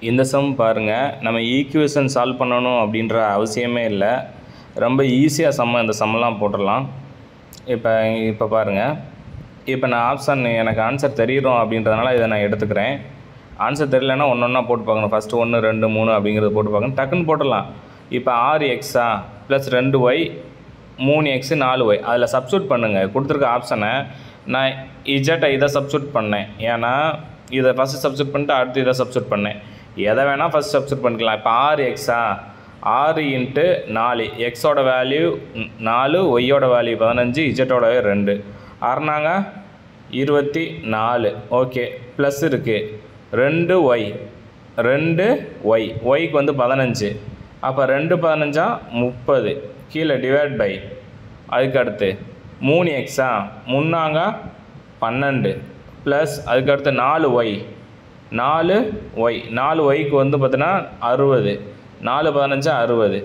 இந்த சம் பாருங்கள், நம்ம ஈக்குவேஷன் சால்வ் பண்ணணும் அப்படின்ற அவசியமே இல்லை. ரொம்ப ஈஸியாக இந்த சம்மெல்லாம் போட்டுடலாம். இப்போ பாருங்கள், இப்போ நான் ஆப்ஷன் எனக்கு ஆன்சர் தெரியும் அப்படின்றதுனால இதை நான் எடுத்துக்கிறேன். ஆன்சர் தெரியலன்னா ஒன்று ஒன்றா போட்டு பார்க்கணும். ஃபஸ்ட்டு 1 2 3 அப்படிங்கிறது போட்டு பார்க்கணும். டக்குன்னு போட்டுடலாம். இப்போ 6x plus 2y 3x 4y அதில் சப்ஸ்டியூட் பண்ணுங்கள். கொடுத்துருக்க ஆப்ஷனை நான் இதை சப்ஸ்டியூட் பண்ணேன். ஏன்னா இதை ஃபஸ்ட்டு சப்ஸ்டியூட் பண்ணிட்டு அடுத்து இதை சப்ஸ்டியூட் பண்ணேன். எதை வேணால் ஃபஸ்ட் சப்ஸ்டியூட் பண்ணிக்கலாம். இப்போ 6x 6 × 4 எக்ஸோட வேல்யூ 4, ஒய்யோட வேல்யூ 15, இஜெட்டோட 2 6நாங்க 24. ஓகே, ப்ளஸ் இருக்குது 2y ஒய்க்கு வந்து 15. அப்போ 2 15 30 கீழே டிவைட் பை அதுக்கு அடுத்து 3x 3 12 ப்ளஸ் அதுக்கடுத்து 4yக்கு வந்து பார்த்தீங்கன்னா 60, 4 15 60.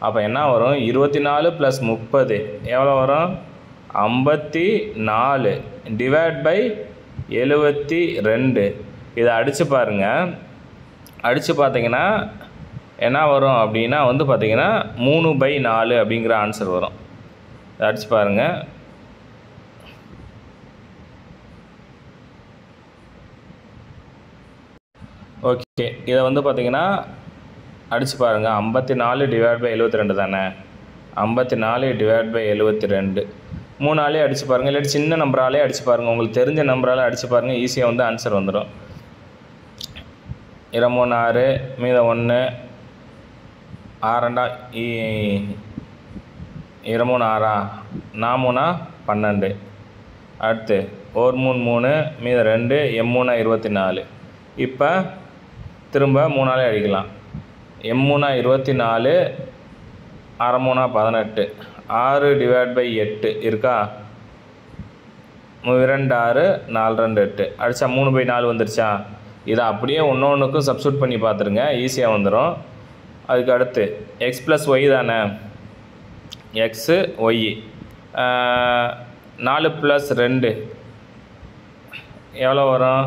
அப்போ என்ன வரும்? 24 + 30 எவ்வளோ வரும்? 54 டிவைட் பை 72. இதை அடித்து பாருங்கள். அடித்து பார்த்தீங்கன்னா என்ன வரும் அப்படின்னா வந்து பார்த்தீங்கன்னா 3/4 அப்படிங்கிற ஆன்சர் வரும். இதை அடித்து பாருங்கள். ஓகே, இதை வந்து பார்த்தீங்கன்னா அடித்து பாருங்கள். 54 டிவைட் பை 72 தானே? 54 டிவைட் பை 72 3ஆலே அடித்து பாருங்கள். இல்லாட்டி சின்ன நம்பராலே அடித்து பாருங்கள். உங்களுக்கு தெரிஞ்ச நம்பரால் அடித்து பாருங்கள். ஈஸியாக வந்து ஆன்சர் வந்துடும். 23 6 மீத 1 6 23 6 4 12. அடுத்து 1 3 3 மீத 2 3 24. இப்போ திரும்ப 3ஆலே அடிக்கலாம். 3 24 6 3 18 6 டிவைட் பை 8 இருக்கா? 2 6 4 2 8 அடித்தா 3/4 வந்துருச்சா? இதை அப்படியே ஒன்றுக்கும் சப்ஸ்டியூட் பண்ணி பார்த்துருங்க. ஈஸியாக வந்துடும். அதுக்கு அடுத்து x + y தானே? x y 4 + 2 எவ்வளோ வரும்?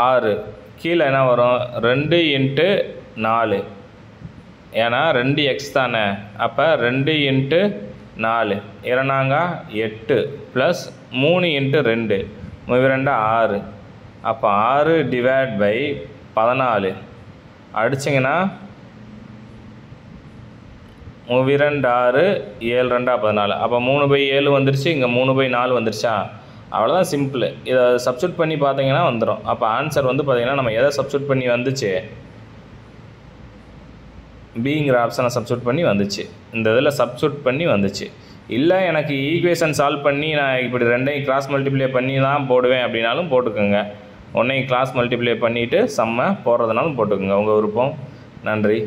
6. கீழே என்ன வரும்? 2 × 4 ஏன்னா 2x தானே? அப்போ 2 × 4 2 8 ப்ளஸ் 3 × 2 2 6. அப்போ 6 டிவைட் பை 14 அடிச்சிங்கன்னா 2 6 7 2 14. அப்போ 3/7 வந்துருச்சு. இங்கே 3/4 வந்துருச்சா? அவ்வளோதான், சிம்பிள். இதை சப்ஸ்டியூட் பண்ணி பார்த்தீங்கன்னா வந்துடும். அப்போ ஆன்சர் வந்து பார்த்தீங்கன்னா நம்ம எதை சப்ஸ்டியூட் பண்ணி வந்துச்சு? பிங்கிற ஆப்ஷனை சப்ஸ்டியூட் பண்ணி வந்துச்சு. இந்த இதில் சப்ஸ்டியூட் பண்ணி வந்துச்சு. இல்லை எனக்கு ஈக்குவேஷன் சால்வ் பண்ணி நான் இப்படி 2ஐயும் கிராஸ் மல்டிப்ளை பண்ணி தான் போடுவேன் அப்படின்னாலும் போட்டுக்கோங்க. 1ஐயும் கிராஸ் மல்டிப்ளை பண்ணிவிட்டு சம்மை போடுறதுனாலும் போட்டுக்கோங்க. உங்கள் விருப்பம். நன்றி.